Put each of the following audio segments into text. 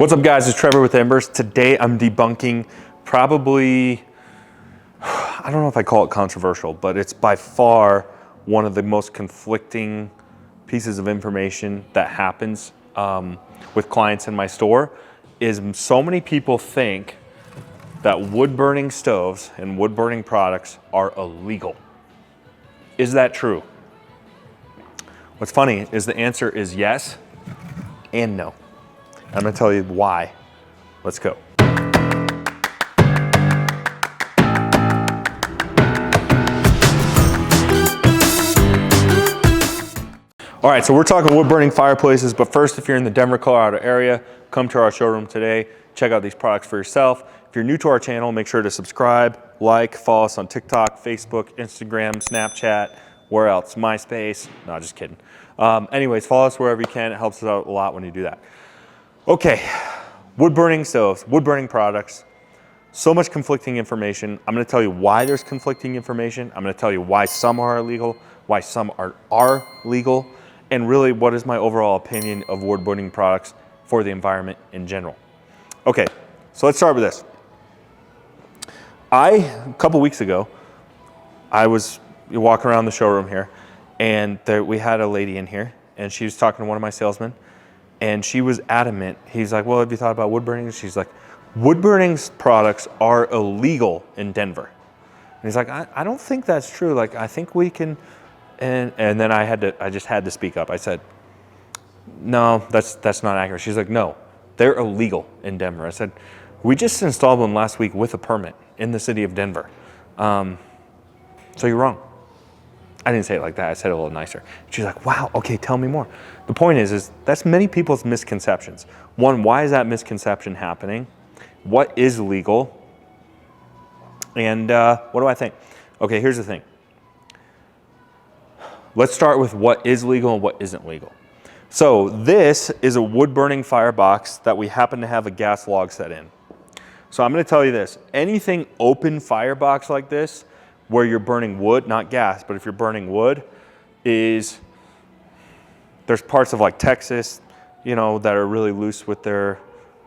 What's up guys, it's Trevor with Embers. Today I'm debunking probably, I don't know if I call it controversial, but it's by far one of the most conflicting pieces of information that happens with clients in my store. Is so many people think that wood burning stoves and wood burning products are illegal. Is that true? What's funny is the answer is yes and no. I'm gonna tell you why. Let's go. All right, so we're talking wood burning fireplaces, but first, if you're in the Denver, Colorado area, come to our showroom today. Check out these products for yourself. If you're new to our channel, make sure to subscribe, like, follow us on TikTok, Facebook, Instagram, Snapchat, where else? MySpace. No, just kidding. Anyways, follow us wherever you can. It helps us out a lot when you do that. Okay, wood burning stoves, wood burning products. So much conflicting information. I'm gonna tell you why there's conflicting information. I'm gonna tell you why some are illegal, why some are legal, and really what is my overall opinion of wood burning products for the environment in general. Okay, so let's start with this. A couple weeks ago, I was walking around the showroom here, and we had a lady in here, and she was talking to one of my salesmen, and she was adamant. He's like, well, have you thought about wood burning? She's like, wood burning products are illegal in Denver. And he's like, I don't think that's true. Like, I think we can, and then I just had to speak up. I said, no, that's not accurate. She's like, no, they're illegal in Denver. I said, we just installed one last week with a permit in the city of Denver. So you're wrong. I didn't say it like that. I said it a little nicer. She's like, wow, okay, tell me more. The point is that's many people's misconceptions. One, why is that misconception happening? What is legal? And what do I think? Okay, here's the thing. Let's start with what is legal and what isn't legal. So this is a wood burning firebox that we happen to have a gas log set in. So I'm gonna tell you this, anything open firebox like this, where you're burning wood, not gas, but if you're burning wood, there's parts of like Texas, you know, that are really loose with their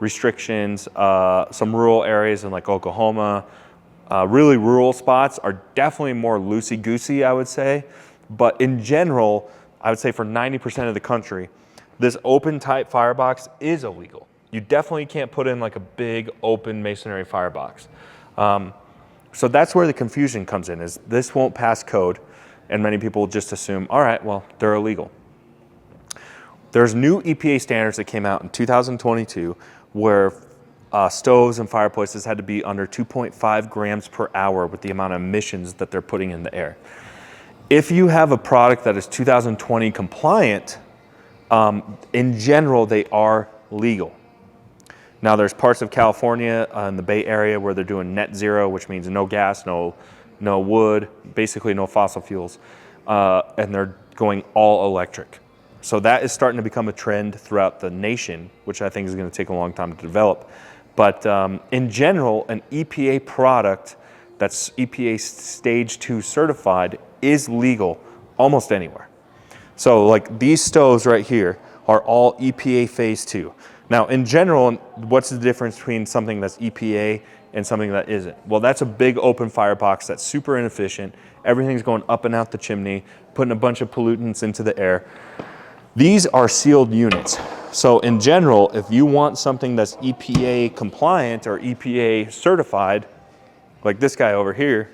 restrictions. Some rural areas in like Oklahoma, really rural spots are definitely more loosey-goosey, I would say. But in general, I would say for 90% of the country, this open type firebox is illegal. You definitely can't put in like a big open masonry firebox. So that's where the confusion comes in, is this won't pass code, and many people just assume, all right, well, they're illegal. There's new EPA standards that came out in 2022 where stoves and fireplaces had to be under 2.5 grams per hour with the amount of emissions that they're putting in the air. If you have a product that is 2020 compliant, in general, they are legal. Now there's parts of California in the Bay Area where they're doing net zero, which means no gas, no wood, basically no fossil fuels, and they're going all electric. So that is starting to become a trend throughout the nation, which I think is going to take a long time to develop. But in general, an EPA product that's EPA Stage 2 certified is legal almost anywhere. So like these stoves right here are all EPA Phase 2. Now, in general, what's the difference between something that's EPA and something that isn't? Well, that's a big open firebox that's super inefficient. Everything's going up and out the chimney, putting a bunch of pollutants into the air. These are sealed units. So in general, if you want something that's EPA compliant or EPA certified, like this guy over here,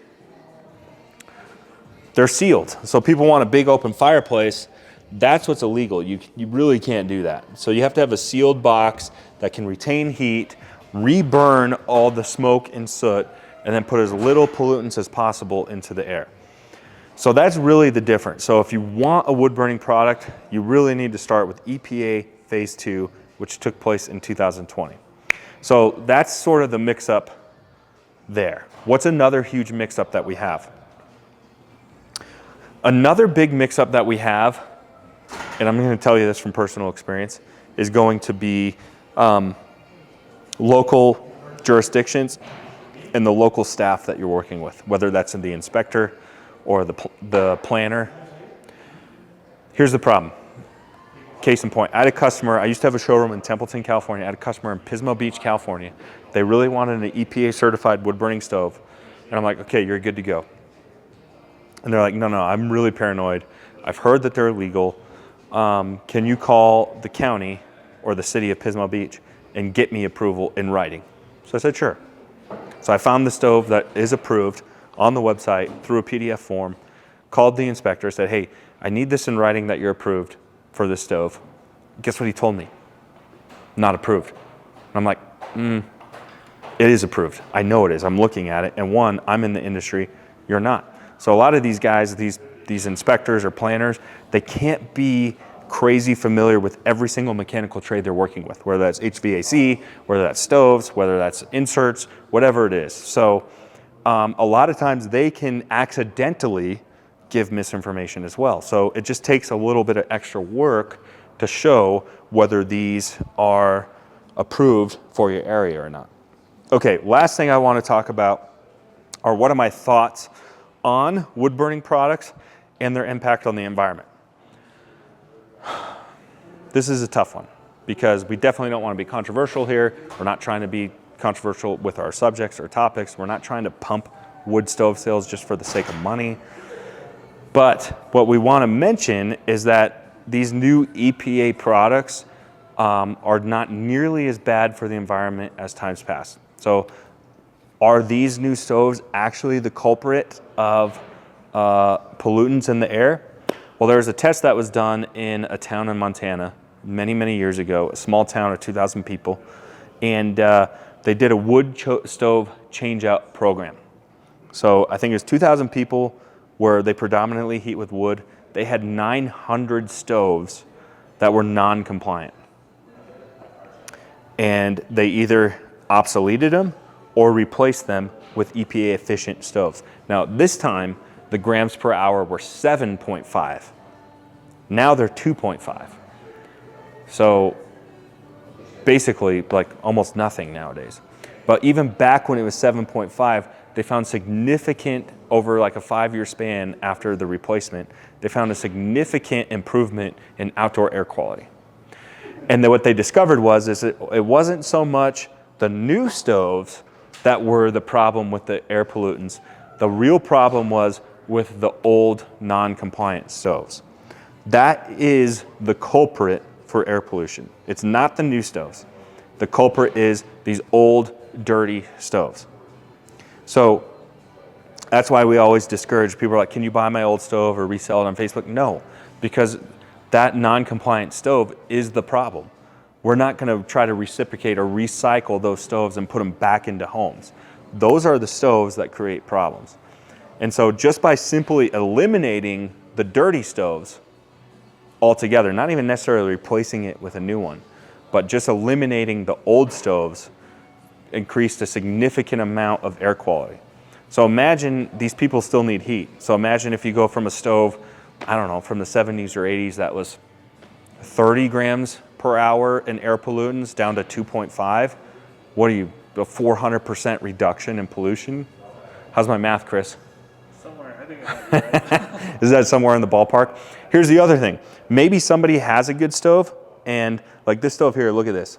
they're sealed. So people want a big open fireplace. That's what's illegal. You really can't do that. So you have to have a sealed box that can retain heat, reburn all the smoke and soot, and then put as little pollutants as possible into the air. So that's really the difference. So if you want a wood burning product, you really need to start with EPA Phase 2, which took place in 2020. So that's sort of the mix-up there. What's another huge mix-up that we have? Another big mix-up that we have, and I'm going to tell you this from personal experience, is going to be local jurisdictions and the local staff that you're working with, whether that's in the inspector or the planner. Here's the problem. Case in point, I had a customer, I used to have a showroom in Templeton, California. I had a customer in Pismo Beach, California. They really wanted an EPA certified wood burning stove. And I'm like, okay, you're good to go. And they're like, no, I'm really paranoid. I've heard that they're illegal. Can you call the county or the city of Pismo Beach and get me approval in writing? So I said, sure. So I found the stove that is approved on the website through a PDF form, called the inspector, said, hey, I need this in writing that you're approved for this stove. Guess what he told me? Not approved. And I'm like, it is approved. I know it is. I'm looking at it. And one, I'm in the industry, you're not. So a lot of these guys, these inspectors or planners, they can't be crazy familiar with every single mechanical trade they're working with, whether that's HVAC, whether that's stoves, whether that's inserts, whatever it is. So a lot of times they can accidentally give misinformation as well. So it just takes a little bit of extra work to show whether these are approved for your area or not. Okay, last thing I want to talk about are what are my thoughts on wood burning products and their impact on the environment. This is a tough one because we definitely don't want to be controversial here. We're not trying to be controversial with our subjects or topics. We're not trying to pump wood stove sales just for the sake of money. But what we want to mention is that these new EPA products are not nearly as bad for the environment as times past. So are these new stoves actually the culprit of pollutants in the air? Well, there was a test that was done in a town in Montana many, many years ago, a small town of 2,000 people. And they did a wood stove change-out program. So I think it was 2,000 people where they predominantly heat with wood. They had 900 stoves that were non-compliant. And they either obsoleted them or replaced them with EPA efficient stoves. Now this time, the grams per hour were 7.5. Now they're 2.5. So basically like almost nothing nowadays. But even back when it was 7.5, they found significant, over like a 5-year span after the replacement, they found a significant improvement in outdoor air quality. And then what they discovered was it wasn't so much the new stoves that were the problem with the air pollutants. The real problem was with the old non-compliant stoves. That is the culprit for air pollution. It's not the new stoves. The culprit is these old, dirty stoves. So that's why we always discourage people like, can you buy my old stove or resell it on Facebook? No, because that non-compliant stove is the problem. We're not going to try to reciprocate or recycle those stoves and put them back into homes. Those are the stoves that create problems. And so just by simply eliminating the dirty stoves altogether, not even necessarily replacing it with a new one, but just eliminating the old stoves increased a significant amount of air quality. So imagine these people still need heat. So imagine if you go from a stove, I don't know, from the 70s or 80s that was 30 grams per hour in air pollutants down to 2.5. What are you, a 400% reduction in pollution? How's my math, Chris? Somewhere, I think it's right. Is that somewhere in the ballpark? Here's the other thing. Maybe somebody has a good stove and like this stove here, look at this.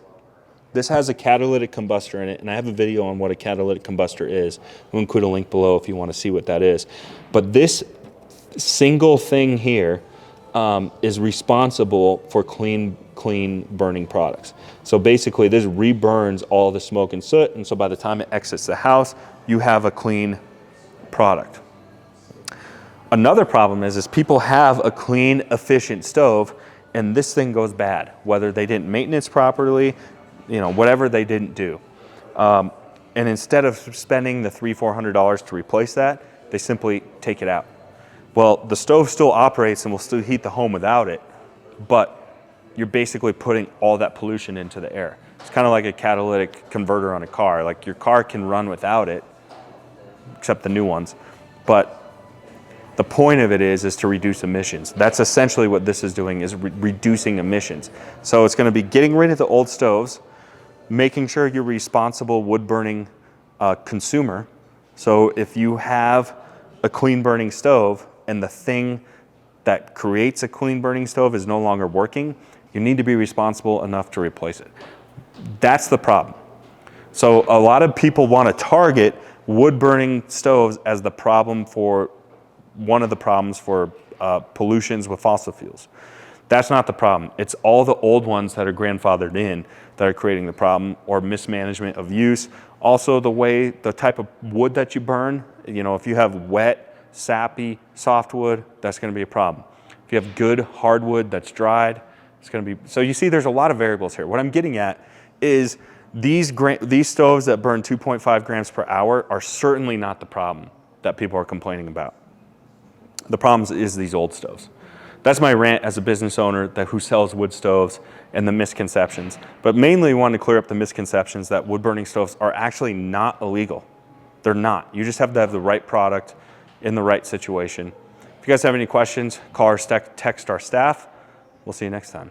This has a catalytic combustor in it, and I have a video on what a catalytic combustor is. We'll include a link below if you want to see what that is. But this single thing here is responsible for clean burning products. So basically, this reburns all the smoke and soot, and so by the time it exits the house, you have a clean product. Another problem is people have a clean, efficient stove, and this thing goes bad, whether they didn't maintenance properly, whatever they didn't do. And instead of spending the $300-400 to replace that, they simply take it out. Well, the stove still operates and will still heat the home without it, but you're basically putting all that pollution into the air. It's kind of like a catalytic converter on a car. Like your car can run without it, except the new ones. But the point of it is to reduce emissions. That's essentially what this is doing, is reducing emissions. So it's going to be getting rid of the old stoves, making sure you're a responsible wood burning consumer. So if you have a clean burning stove and the thing that creates a clean burning stove is no longer working, You need to be responsible enough to replace it. That's the problem. So a lot of people want to target wood burning stoves as the problem for one of the problems for pollutions with fossil fuels. That's not the problem. It's all the old ones that are grandfathered in that are creating the problem, or mismanagement of use. Also the type of wood that you burn, if you have wet, sappy, softwood, that's going to be a problem. If you have good hardwood that's dried, it's going to be, so you see there's a lot of variables here. What I'm getting at is these stoves that burn 2.5 grams per hour are certainly not the problem that people are complaining about. The problem is these old stoves. That's my rant as a business owner who sells wood stoves and the misconceptions. But mainly want to clear up the misconceptions that wood burning stoves are actually not illegal. They're not. You just have to have the right product in the right situation. If you guys have any questions, call or text our staff. We'll see you next time.